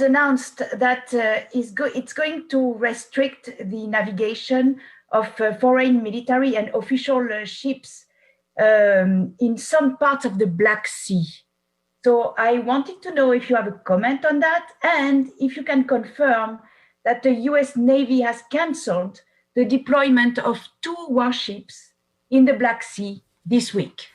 announced that it's going to restrict the navigation of foreign military and official ships in some parts of the Black Sea. So I wanted to know if you have a comment on that, and if you can confirm that the US Navy has canceled the deployment of 2 warships in the Black Sea this week.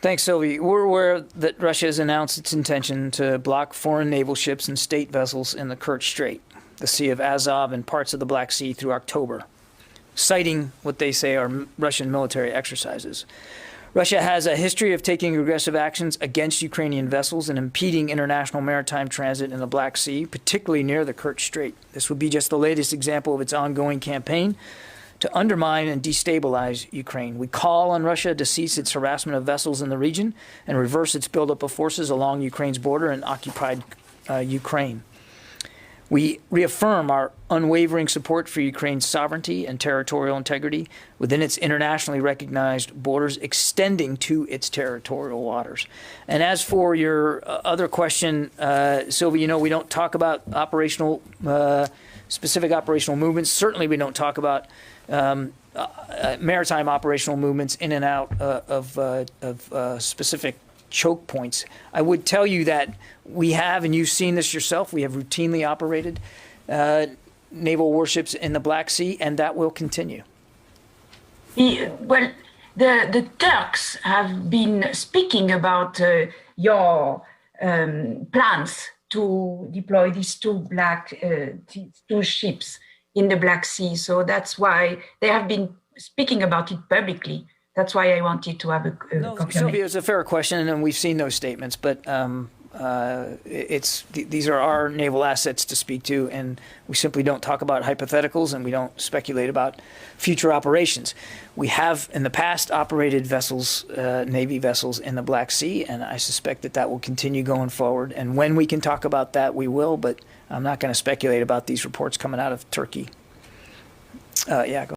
Thanks, Sylvie. We're aware that Russia has announced its intention to block foreign naval ships and state vessels in the Kerch Strait, the Sea of Azov, and parts of the Black Sea through October, citing what they say are Russian military exercises. Russia has a history of taking aggressive actions against Ukrainian vessels and impeding international maritime transit in the Black Sea, particularly near the Kerch Strait. This would be just the latest example of its ongoing campaign to undermine and destabilize Ukraine. We call on Russia to cease its harassment of vessels in the region and reverse its buildup of forces along Ukraine's border and occupied Ukraine. We reaffirm our unwavering support for Ukraine's sovereignty and territorial integrity within its internationally recognized borders extending to its territorial waters. And as for your other question, Sylvie, you know, we don't talk about operational, specific operational movements. Certainly we don't talk about maritime operational movements in and out of specific choke points. I would tell you that we have, and you've seen this yourself, we have routinely operated naval warships in the Black Sea, and that will continue. Well, the Turks have been speaking about your plans to deploy these 2 ships in the Black Sea. So that's why they have been speaking about it publicly. That's why I wanted to have a confirmation. Sylvia, it's a fair question, and we've seen those statements, but these are our naval assets to speak to, and we simply don't talk about hypotheticals, and we don't speculate about future operations. We have, in the past, operated vessels, Navy vessels in the Black Sea, and I suspect that that will continue going forward. And when we can talk about that, we will, but I'm not going to speculate about these reports coming out of Turkey. Yeah, go.